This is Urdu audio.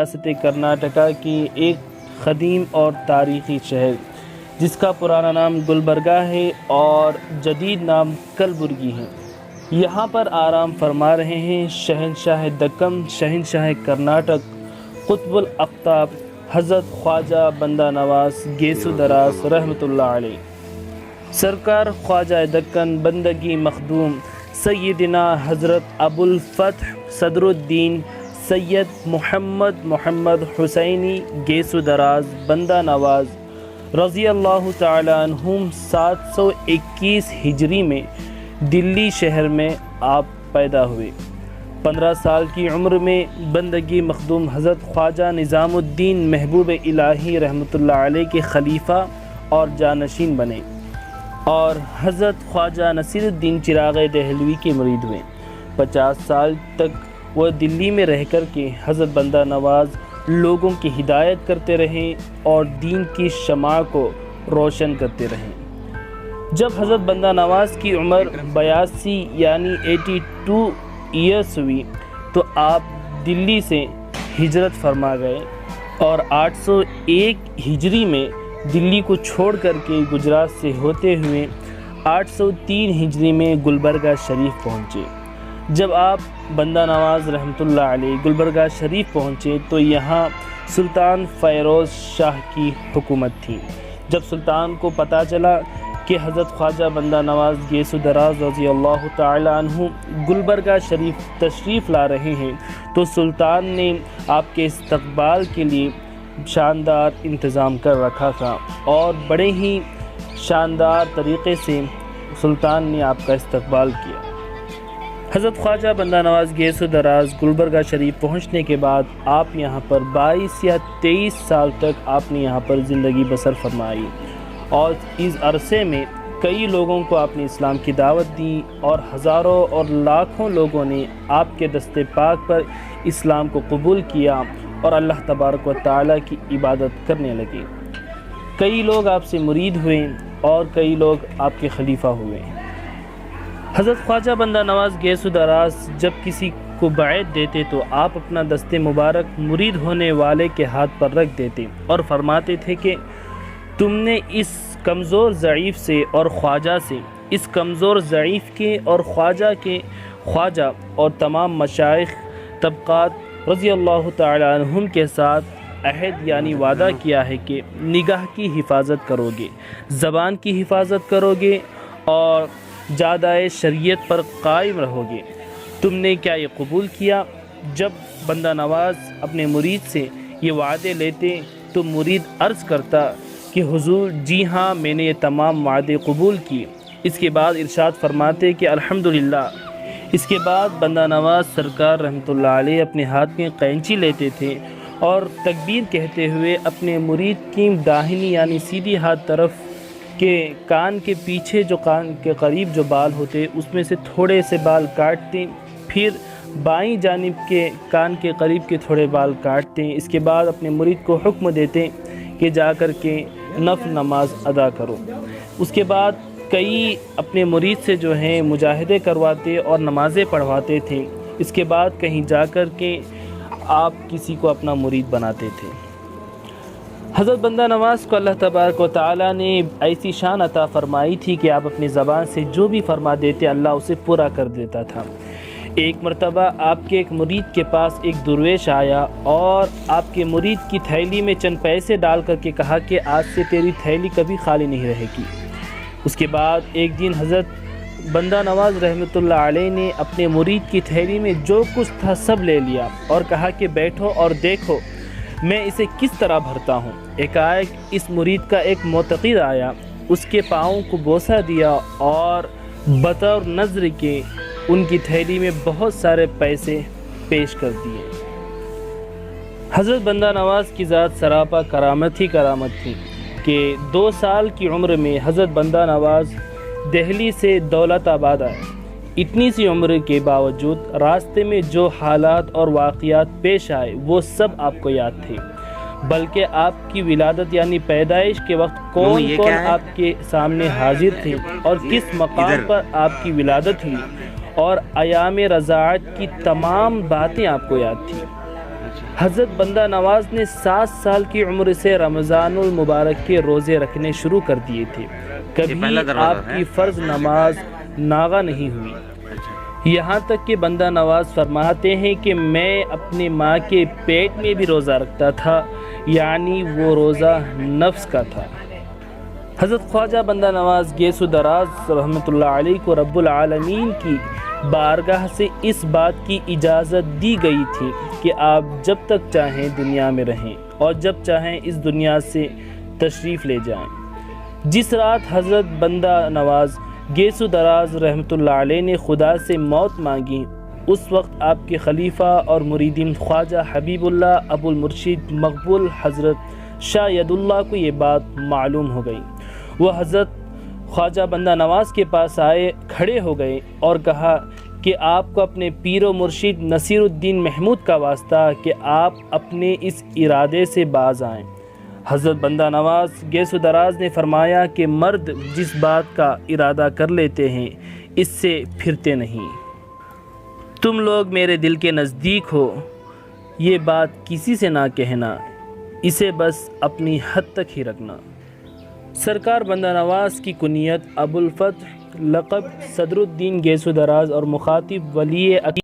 ریاست کرناٹکا کی ایک قدیم اور تاریخی شہر جس کا پرانا نام گلبرگہ ہے اور جدید نام کلبرگی ہے۔ یہاں پر آرام فرما رہے ہیں شہنشاہ دکن، شہنشاہ کرناٹک، قطب الاقطاب حضرت خواجہ بندہ نواز گیسو دراز رحمۃ اللہ علیہ۔ سرکار خواجہ دکن بندگی مخدوم سیدنا حضرت ابو الفتح صدر الدین سید محمد حسینی گیسو دراز بندہ نواز رضی اللہ تعالی عنہم 721 ہجری میں دلی شہر میں آپ پیدا ہوئے۔ 15 سال کی عمر میں بندگی مخدوم حضرت خواجہ نظام الدین محبوب الہی رحمۃ اللہ علیہ کے خلیفہ اور جانشین بنے اور حضرت خواجہ نصیر الدین چراغ دہلوی کے مرید ہوئے۔ 50 سال تک وہ دلی میں رہ کر کے حضرت بندہ نواز لوگوں کی ہدایت کرتے رہے اور دین کی شمع کو روشن کرتے رہے۔ جب حضرت بندہ نواز کی عمر 82 یعنی 82 ایئرس ہوئی تو آپ دلی سے ہجرت فرما گئے اور 801 ہجری میں دلی کو چھوڑ کر کے گجرات سے ہوتے ہوئے 803 ہجری میں گلبرگہ شریف پہنچے۔ جب آپ بندہ نواز رحمۃ اللہ علیہ گلبرگہ شریف پہنچے تو یہاں سلطان فیروز شاہ کی حکومت تھی۔ جب سلطان کو پتہ چلا کہ حضرت خواجہ بندہ نواز گیسو دراز رضی اللہ تعالی عنہ گلبرگہ شریف تشریف لا رہے ہیں تو سلطان نے آپ کے استقبال کے لیے شاندار انتظام کر رکھا تھا اور بڑے ہی شاندار طریقے سے سلطان نے آپ کا استقبال کیا۔ حضرت خواجہ بندہ نواز گیسو دراز گلبرگہ شریف پہنچنے کے بعد آپ یہاں پر 22 یا 23 سال تک آپ نے یہاں پر زندگی بسر فرمائی اور اس عرصے میں کئی لوگوں کو آپ نے اسلام کی دعوت دی اور ہزاروں اور لاکھوں لوگوں نے آپ کے دست پاک پر اسلام کو قبول کیا اور اللہ تبارک و تعالیٰ کی عبادت کرنے لگے۔ کئی لوگ آپ سے مرید ہوئے اور کئی لوگ آپ کے خلیفہ ہوئے۔ حضرت خواجہ بندہ نواز گیسو دراز جب کسی کو بیعت دیتے تو آپ اپنا دست مبارک مرید ہونے والے کے ہاتھ پر رکھ دیتے اور فرماتے تھے کہ تم نے اس کمزور ضعیف سے اور خواجہ سے، اس کمزور ضعیف کے اور خواجہ اور تمام مشائخ طبقات رضی اللہ تعالی عنہم کے ساتھ عہد یعنی وعدہ کیا ہے کہ نگاہ کی حفاظت کرو گے، زبان کی حفاظت کرو گے اور جادۂ شریعت پر قائم رہو گے۔ تم نے کیا یہ قبول کیا؟ جب بندہ نواز اپنے مرید سے یہ وعدے لیتے تو مرید عرض کرتا کہ حضور جی ہاں میں نے یہ تمام وعدے قبول کیے۔ اس کے بعد ارشاد فرماتے کہ الحمدللہ۔ اس کے بعد بندہ نواز سرکار رحمۃ اللہ علیہ اپنے ہاتھ میں قینچی لیتے تھے اور تکبیر کہتے ہوئے اپنے مرید کی داہنی یعنی سیدھی ہاتھ طرف کے کان کے پیچھے جو کان کے قریب جو بال ہوتے اس میں سے تھوڑے سے بال کاٹتے، پھر بائیں جانب کے کان کے قریب کے تھوڑے بال کاٹتے۔ اس کے بعد اپنے مرید کو حکم دیتے کہ جا کر کے نفل نماز ادا کرو۔ اس کے بعد کئی اپنے مرید سے جو ہیں مجاہدے کرواتے اور نمازیں پڑھواتے تھے۔ اس کے بعد کہیں جا کر کے آپ کسی کو اپنا مرید بناتے تھے۔ حضرت بندہ نواز کو اللہ تبارک و تعالیٰ نے ایسی شان عطا فرمائی تھی کہ آپ اپنی زبان سے جو بھی فرما دیتے اللہ اسے پورا کر دیتا تھا۔ ایک مرتبہ آپ کے ایک مرید کے پاس ایک درویش آیا اور آپ کے مرید کی تھیلی میں چند پیسے ڈال کر کے کہا کہ آج سے تیری تھیلی کبھی خالی نہیں رہے گی۔ اس کے بعد ایک دن حضرت بندہ نواز رحمۃ اللہ علیہ نے اپنے مرید کی تھیلی میں جو کچھ تھا سب لے لیا اور کہا کہ بیٹھو اور دیکھو میں اسے کس طرح بھرتا ہوں۔ ایک اس مرید کا ایک معتقد آیا، اس کے پاؤں کو بوسہ دیا اور بطور نذر کے ان کی تھیلی میں بہت سارے پیسے پیش کر دیے۔ حضرت بندہ نواز کی ذات سراپا کرامت ہی کرامت تھی کہ 2 سال کی عمر میں حضرت بندہ نواز دہلی سے دولت آباد آئے۔ اتنی سی عمر کے باوجود راستے میں جو حالات اور واقعات پیش آئے وہ سب آپ کو یاد تھے، بلکہ آپ کی ولادت یعنی پیدائش کے وقت کون آپ کے سامنے حاضر تھے اور کس مقام پر آپ کی ولادت ہوئی اور ایام رضاعت کی تمام باتیں آپ کو یاد تھیں۔ حضرت بندہ نواز نے 7 سال کی عمر سے رمضان المبارک کے روزے رکھنے شروع کر دیے تھے، کبھی آپ کی فرض نماز ناغہ نہیں ہوئی، یہاں تک کہ بندہ نواز فرماتے ہیں کہ میں اپنے ماں کے پیٹ میں بھی روزہ رکھتا تھا، یعنی وہ روزہ نفس کا تھا۔ حضرت خواجہ بندہ نواز گیسو دراز رحمۃ اللہ علیہ کو رب العالمین کی بارگاہ سے اس بات کی اجازت دی گئی تھی کہ آپ جب تک چاہیں دنیا میں رہیں اور جب چاہیں اس دنیا سے تشریف لے جائیں۔ جس رات حضرت بندہ نواز گیسو دراز رحمۃ اللہ علیہ نے خدا سے موت مانگی، اس وقت آپ کے خلیفہ اور مریدین خواجہ حبیب اللہ ابو المرشد مقبول حضرت شاہ ید اللہ کو یہ بات معلوم ہو گئی۔ وہ حضرت خواجہ بندہ نواز کے پاس آئے، کھڑے ہو گئے اور کہا کہ آپ کو اپنے پیر و مرشد نصیر الدین محمود کا واسطہ کہ آپ اپنے اس ارادے سے باز آئیں۔ حضرت بندہ نواز گیسو دراز نے فرمایا کہ مرد جس بات کا ارادہ کر لیتے ہیں اس سے پھرتے نہیں۔ تم لوگ میرے دل کے نزدیک ہو، یہ بات کسی سے نہ کہنا، اسے بس اپنی حد تک ہی رکھنا۔ سرکار بندہ نواز کی کنیت ابو الفتح، لقب صدر الدین گیسو دراز اور مخاطب ولی عقیدت